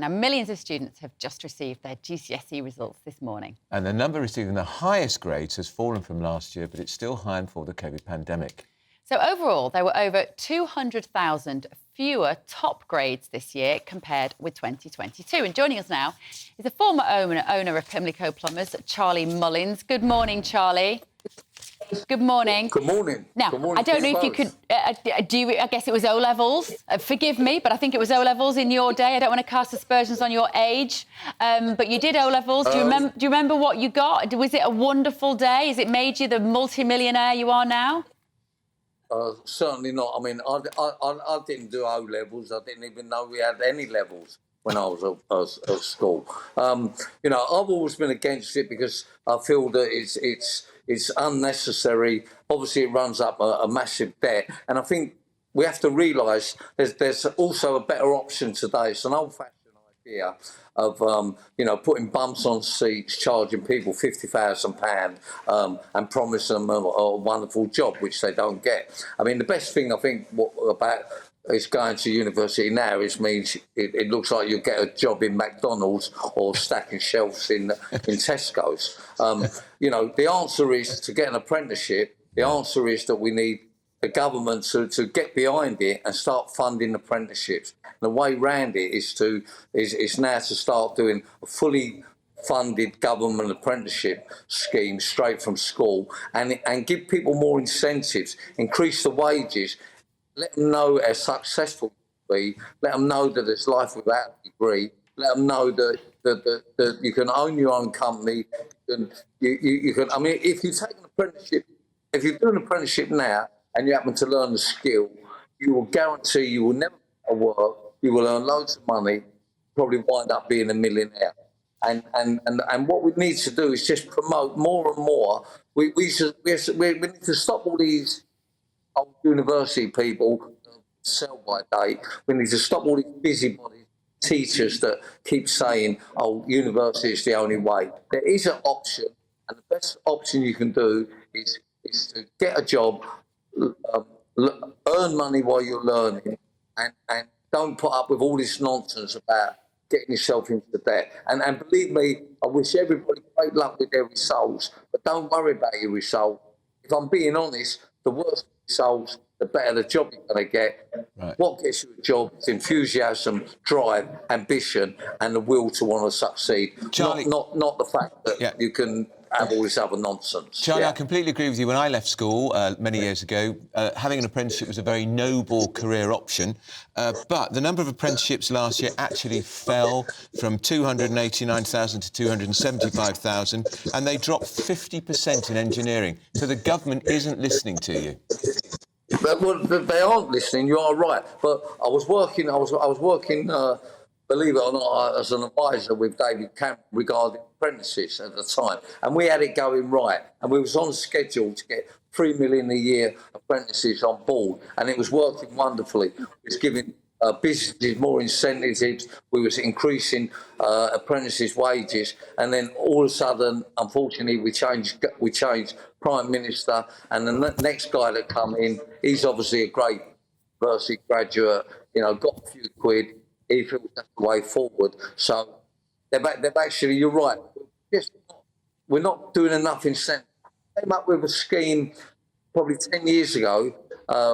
And now millions of students have just received their GCSE results this morning. And the number receiving the highest grades has fallen from last year, but it's still high before the COVID pandemic. So overall, there were over 200,000 fewer top grades this year compared with 2022. And joining us now is a former owner of Pimlico Plumbers, Charlie Mullins. Good morning, Charlie. Good morning. Good morning. Now, Good morning I don't know if you could... I guess it was O-levels. Forgive me, but I think it was O-levels in your day. I don't want to cast aspersions on your age, but you did O-levels. Do you remember what you got? Was it a wonderful day? Has it made you the multi-millionaire you are now? Certainly not. I mean, I didn't do O-levels. I didn't even know we had any levels when I was at school. You know, I've always been against it because I feel that it's unnecessary. Obviously, it runs up a massive debt, and I think we have to realise there's also a better option today. It's an old-fashioned idea of you know, putting bumps on seats, charging people £50,000 and promising them a wonderful job, which they don't get. I mean, the best thing I think about is going to university now means it looks like you get a job in McDonald's or stacking shelves in Tesco's. You know, the answer is to get an apprenticeship. The answer is that we need the government to get behind it and start funding apprenticeships. And the way round it is now to start doing a fully funded government apprenticeship scheme straight from school and give people more incentives, increase the wages, let them know how successful you can be, let them know that there's life without a degree, let them know that you can own your own company. You can. I mean, if you take an apprenticeship, if you do an apprenticeship now and you happen to learn the skill, you will guarantee you will never go to work, you will earn loads of money, probably wind up being a millionaire. And what we need to do is just promote more and more. We need to stop all these old university people sell by date. We need to stop all these busybody teachers that keep saying, oh, university is the only way. There is an option, and the best option you can do is to get a job, earn money while you're learning, and don't put up with all this nonsense about getting yourself into debt. And believe me, I wish everybody great luck with their results, but don't worry about your result. If I'm being honest, the worse the results, the better the job you're going to get. Right. What gets you a job is enthusiasm, drive, ambition, and the will to want to succeed. Charlie, not the fact that you can have all this other nonsense. Charlie, I completely agree with you. When I left school many years ago, having an apprenticeship was a very noble career option, but the number of apprenticeships last year actually fell from 289,000 to 275,000, and they dropped 50% in engineering. So the government isn't listening to you. Well, they aren't listening. You are right. But I was working. Believe it or not, as an advisor with David Camp regarding apprentices at the time, and we had it going right, and we was on schedule to get 3 million a year apprentices on board, and it was working wonderfully. It was giving businesses more incentives. We was increasing apprentices' wages, and then all of a sudden, unfortunately, we changed Prime Minister, and the next guy that come in, he's obviously a great university graduate. You know, got a few quid. He feels that's the way forward. So they've actually, you're right. We're not doing enough incentive. I came up with a scheme probably 10 years ago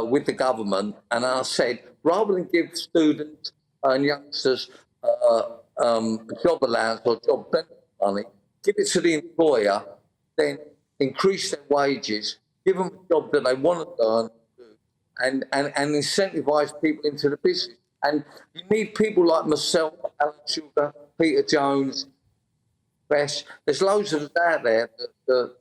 with the government, and I said, rather than give students and youngsters job allowance or job benefit money, give it to the employer, then increase their wages, give them a job that they want to learn, and incentivise people into the business. And you need people like myself, Alan Sugar, Peter Jones, Bess. There's loads of us out there that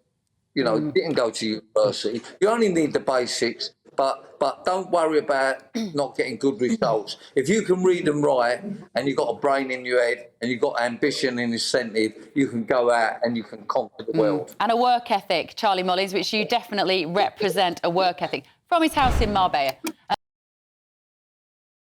you know, didn't go to university. You only need the basics, but don't worry about not getting good results. If you can read and write, and you've got a brain in your head, and you've got ambition and incentive, you can go out and you can conquer the world. And a work ethic, Charlie Mullins, which you definitely represent a work ethic. From his house in Marbella.